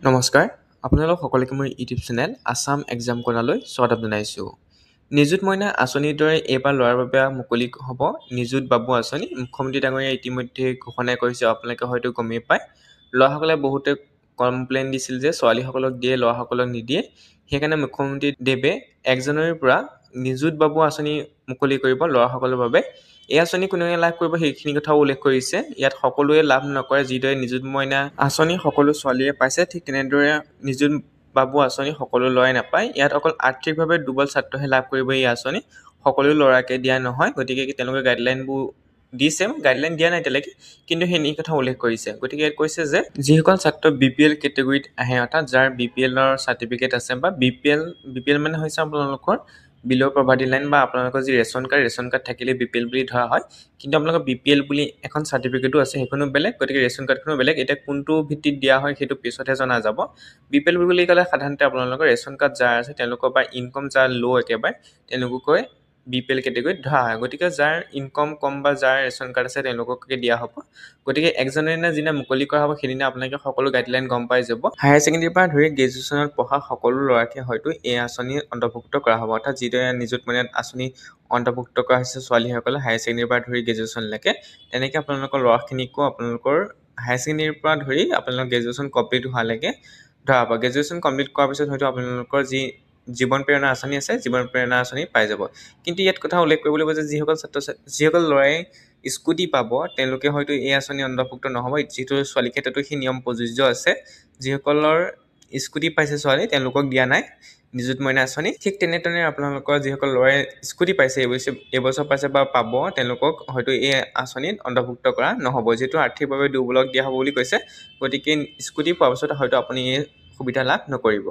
নমস্কাৰ, আপোনালোক সকলোকে মোৰ ইউটিউব চেনেল আছাম এক্সাম কৰ্ণাৰলৈ স্বাগতম জনাইছোঁ। নিযুত মইনা আঁচনিৰ দৰে এইবাৰ লোৱাৰ বাবে মুকলি হ'ব নিযুত বাবু আঁচনি। মুখ্যমন্ত্ৰী ডাঙৰীয়াই ইতিমধ্যে ঘোষণা কৰিছে, আপোনালোকে হয়তো গমেই পায়। ল'ৰাসকলে বহুতে কমপ্লেইন দিছিল যে ছোৱালীসকলক দিয়ে, ল'ৰাসকলক নিদিয়ে। সেইকাৰণে মুখ্যমন্ত্ৰী দেৱে 1 জানুৱাৰীৰ পৰা নিযুত বাবু আঁচনি মুকলি কৰিব ল'ৰাসকলৰ বাবে। এই আঁচনি কোনে লাভ কৰিব সেইখিনি কথাও উল্লেখ কৰিছে। ইয়াত সকলোৱে লাভ নকৰে। যিদৰে নিযুত মইনা আঁচনি সকলো ছোৱালীয়ে পাইছে, ঠিক তেনেদৰে নিযুত বাবু আঁচনি সকলো ল'ৰাই নাপায়। ইয়াত অকল আৰ্থিকভাৱে দুৰ্বল ছাত্ৰহে লাভ কৰিব এই আঁচনি, সকলো ল'ৰাকে দিয়া নহয়। গতিকে তেওঁলোকে গাইডলাইনবোৰ দিছে, গাইডলাইন দিয়া নাই এতিয়ালৈকে, কিন্তু সেই কথা উল্লেখ কৰিছে। গতিকে ইয়াত কৈছে যে যিসকল ছাত্ৰ BPL কেটেগৰীত আহে, অৰ্থাৎ যাৰ BPLৰ চাৰ্টিফিকেট আছে বা BPL মানে হৈছে আপোনালোকৰ বিল' পভাৰ্টি লাইন, বা আপোনালোকৰ যি ৰেচন কাৰ্ড থাকিলে BPL বুলি ধৰা হয়। কিন্তু আপোনালোকৰ BPL বুলি এখন চাৰ্টিফিকেটো আছে, সেইখনো বেলেগ। গতিকে ৰেচন কাৰ্ডখনো বেলেগ। এতিয়া কোনটো ভিত্তিত দিয়া হয় সেইটো পিছতহে জনা যাব। BPL বুলি ক'লে সাধাৰণতে আপোনালোকৰ ৰেচন কাৰ্ড যাৰ আছে তেওঁলোকৰ বা ইনকম যাৰ ল' একেবাৰে তেওঁলোককৈ BPL কেটেগৰীত ধৰা হয়। গতিকে যাৰ ইনকম কম বা যাৰ ৰেচন কাৰ্ড আছে তেওঁলোককে দিয়া হ'ব। গতিকে 1 জানুৱাৰীৰ দিনা যিদিনা মুকলি কৰা হ'ব সেইদিনা আপোনালোকে সকলো গাইডলাইন গম পাই যাব। হায়াৰ ছেকেণ্ডেৰীৰ পৰা ধৰি গ্ৰেজুৱেশ্যনত পঢ়া সকলো ল'ৰাকে হয়তো এই আঁচনি অন্তৰ্ভুক্ত কৰা হ'ব। অৰ্থাৎ যিদৰে নিযুত মইনা আঁচনি অন্তৰ্ভুক্ত কৰা হৈছে ছোৱালীসকলে হায়াৰ ছেকেণ্ডেৰীৰ পৰা ধৰি গ্ৰেজুৱেশ্যনলৈকে, তেনেকৈ আপোনালোকৰ ল'ৰাখিনিকো আপোনালোকৰ হায়াৰ ছেকেণ্ডেৰীৰ পৰা ধৰি আপোনালোকৰ গ্ৰেজুৱেশ্যন কমপ্লিট হোৱালৈকে ধৰা হ'ব। গ্ৰেজুৱেশ্যন কমপ্লিট কৰাৰ পিছত হয়তো আপোনালোকৰ যি জীৱন প্ৰেৰণা আঁচনি আছে, জীৱন প্ৰেৰণা আঁচনি পাই যাব। কিন্তু ইয়াত কথা উল্লেখ কৰিব লাগিব যে যিসকল ল'ৰাই স্কুটি পাব তেওঁলোকে হয়তো এই আঁচনি অন্তৰ্ভুক্ত নহ'ব। যিটো ছোৱালীৰ ক্ষেত্ৰতো সেই নিয়ম প্ৰযোজ্য আছে। যিসকলৰ স্কুটি পাইছে ছোৱালী তেওঁলোকক দিয়া নাই নিযুত মইনা আঁচনি। ঠিক তেনেদৰে আপোনালোকৰ যিসকল ল'ৰাই স্কুটি পাইছে, এইবছৰ পাইছে বা পাব, তেওঁলোকক হয়তো এই আঁচনিত অন্তৰ্ভুক্ত কৰা নহ'ব, যিহেতু আৰ্থিকভাৱে দুৰ্বলক দিয়া হ'ব বুলি কৈছে। গতিকে স্কুটি পোৱাৰ পিছত হয়তো আপুনি এই সুবিধা লাভ নকৰিব।